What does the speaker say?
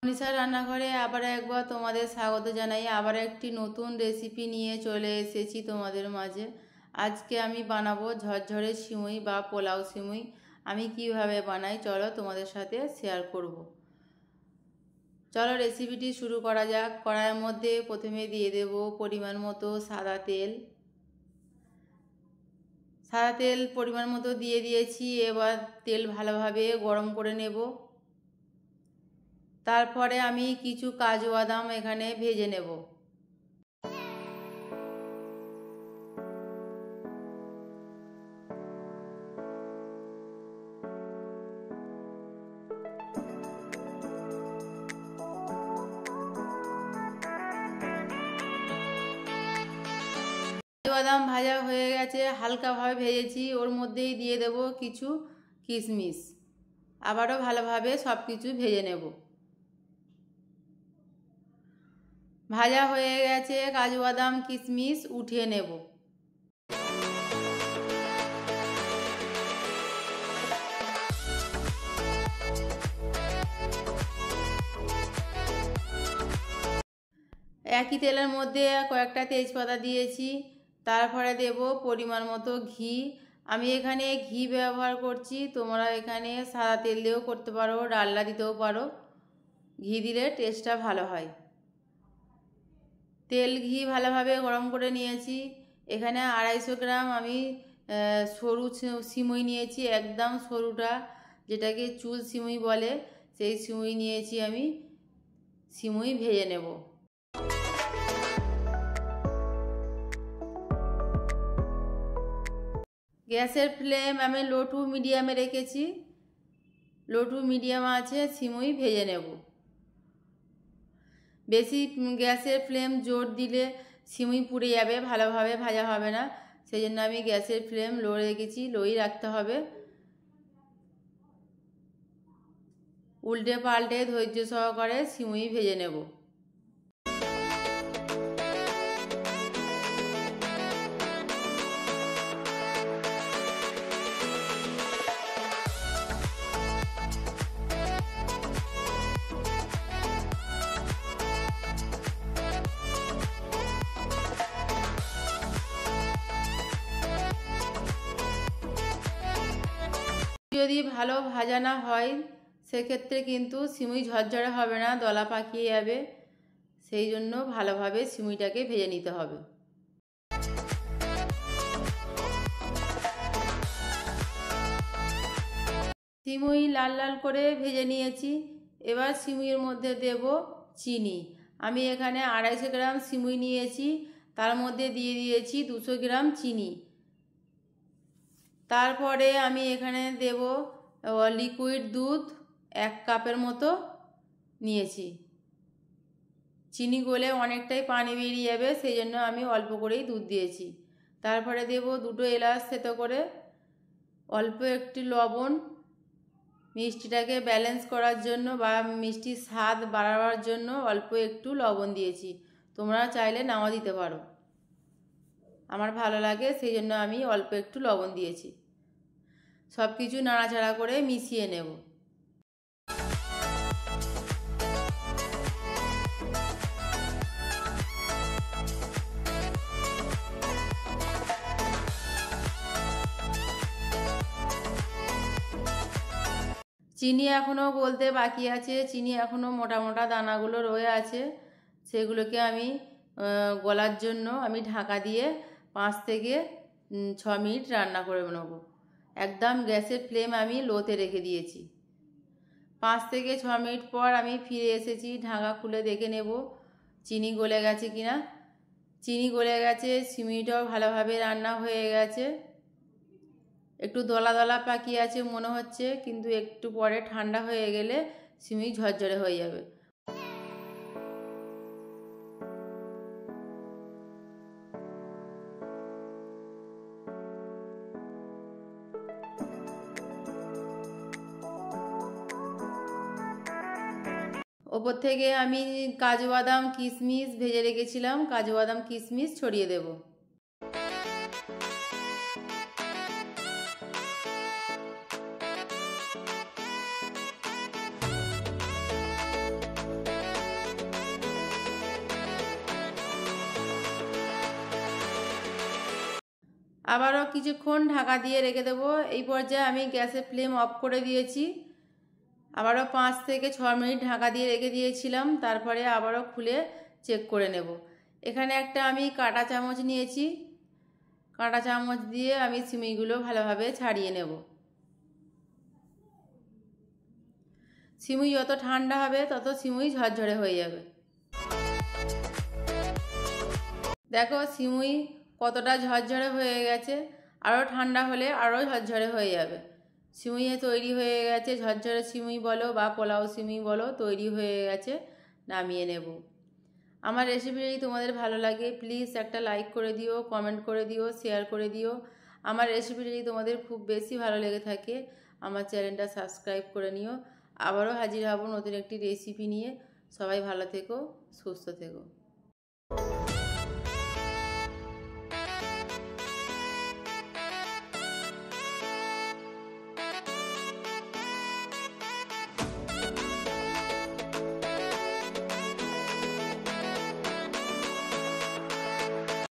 মনীষা রান্নাঘরে আবার একবার তোমাদের স্বাগত জানাই। আবার একটি নতুন রেসিপি নিয়ে চলে এসেছি তোমাদের মাঝে। আজকে আমি বানাবো ঝরঝরে সিমুই বা পোলাও সিমুই। আমি কিভাবে বানাই চলো তোমাদের সাথে শেয়ার করব। চলো রেসিপিটি শুরু করা যাক। কড়াইয়ের মধ্যে প্রথমে দিয়ে দেব পরিমাণ মতো সাদা তেল। সাদা তেল পরিমাণ মতো দিয়ে দিয়েছি। এবার তেল ভালোভাবে গরম করে নেব। তারপরে আমি কিছু কাজু বাদাম এখানে ভেজে নেব। কাজু বাদাম ভাজা হয়ে গেছে, হালকাভাবে ভেজেছি। ওর মধ্যেই দিয়ে দেব কিছু কিশমিশ। আবারও ভালোভাবে সব কিছু ভেজে নেব। ভাজা হয়ে গেছে কাজু বাদাম কিশমিশ, উঠিয়ে নেব। একই তেলের মধ্যে কয়েকটা তেজপাতা দিয়েছি। তারপরে দেব পরিমাণ মতো ঘি। আমি এখানে ঘি ব্যবহার করছি, তোমরা এখানে সাদা তেল দিয়েও করতে পারো, ডালনা দিতেও পারো। ঘি দিলে টেস্টটা ভালো হয়। তেল ঘি ভালোভাবে গরম করে নিয়েছি। এখানে 250 গ্রাম আমি সরু সিমুই নিয়েছি, একদম সরুটা, যেটাকে চুল সিমুই বলে, সেই সিমুই নিয়েছি আমি। সিমুই ভেজে নেব। গ্যাসের ফ্লেম আমি লো টু মিডিয়ামে রেখেছি। লো টু মিডিয়াম আছে, সিমুই ভেজে নেব। বেশি গ্যাসের ফ্লেম জোর দিলে সিমুই পুড়ে যাবে, ভালোভাবে ভাজা হবে না। সেই জন্য আমি গ্যাসের ফ্লেম লো রেখেছি, লোই রাখতে হবে। উল্টে পাল্টে ধৈর্য সহকারে সিমুই ভেজে নেব। যদি ভালো ভাজা না হয় সেক্ষেত্রে কিন্তু সিমুই ঝরঝরে হবে না, দলা পাকিয়ে যাবে। সেই জন্য ভালোভাবে সিমুইটাকে ভেজে নিতে হবে। সিমুই লাল লাল করে ভেজে নিয়েছি। এবার সিমুইয়ের মধ্যে দেব চিনি। আমি এখানে 250 গ্রাম সিমুই নিয়েছি, তার মধ্যে দিয়ে দিয়েছি 200 গ্রাম চিনি। তারপরে আমি এখানে দেব লিকুইড দুধ 1 কাপের মতো নিয়েছি। চিনি গলে অনেকটাই পানি বেরিয়ে যাবে, সেই জন্য আমি অল্প করেই দুধ দিয়েছি। তারপরে দেব 2টো এলাচ থেতো করে, অল্প একটু লবণ, মিষ্টিটাকে ব্যালেন্স করার জন্য বা মিষ্টির স্বাদ বাড়াবার জন্য অল্প একটু লবণ দিয়েছি। তোমরা চাইলে নাও দিতে পারো, আমার ভালো লাগে সেই জন্য আমি অল্প একটু লবণ দিয়েছি। সব কিছু নাড়াচাড়া করে মিশিয়ে নেব। চিনি এখনও গলতে বাকি আছে, চিনি এখনও মোটা মোটা দানাগুলো রয়ে আছে। সেগুলোকে আমি গলার জন্য আমি ঢাকা দিয়ে 5 থেকে 6 মিনিট রান্না করে নেব। একদম গ্যাসের ফ্লেম আমি লোতে রেখে দিয়েছি। 5 থেকে 6 মিনিট পর আমি ফিরে এসেছি, ঢাকা খুলে দেখে নেব চিনি গলে গেছে কিনা। চিনি গলে গেছে, সিমুইটাও ভালোভাবে রান্না হয়ে গেছে। একটু দলা দলা পাকিয়ে আছে মনে হচ্ছে, কিন্তু একটু পরে ঠান্ডা হয়ে গেলে সিমুই ঝরঝরে হয়ে যাবে। ওপর থেকে আমি কাজু বাদাম কিশমিশ ভেজে রেখেছিলাম, কাজু বাদাম কিশমিশ ছড়িয়ে দেব। আবারও কিছুক্ষণ ঢাকা দিয়ে রেখে দেবো। এই পর্যায়ে আমি গ্যাসের ফ্লেম অফ করে দিয়েছি। আবারও 5 থেকে 6 মিনিট ঢাকা দিয়ে রেখে দিয়েছিলাম, তারপরে আবারও খুলে চেক করে নেব। এখানে একটা আমি কাঁটা চামচ নিয়েছি, কাঁটা চামচ দিয়ে আমি সিমুইগুলো ভালোভাবে ছাড়িয়ে নেব। সিমুই যত ঠান্ডা হবে তত সিমুই ঝরঝরে হয়ে যাবে। দেখো সিমুই কতটা ঝরঝরে হয়ে গেছে, আরও ঠান্ডা হলে আরও ঝরঝরে হয়ে যাবে। সিমুইয়ে তৈরি হয়ে গেছে, ঝরঝরে সিমুই বলো বা পোলাও সিমুই বলো তৈরি হয়ে গেছে, নামিয়ে নেব। আমার রেসিপি যদি তোমাদের ভালো লাগে প্লিজ একটা লাইক করে দিও, কমেন্ট করে দিও, শেয়ার করে দিও। আমার রেসিপি যদি তোমাদের খুব বেশি ভালো লেগে থাকে আমার চ্যানেলটা সাবস্ক্রাইব করে নিও। আবারও হাজির হব নতুন একটি রেসিপি নিয়ে। সবাই ভালো থেকো, সুস্থ থেকো।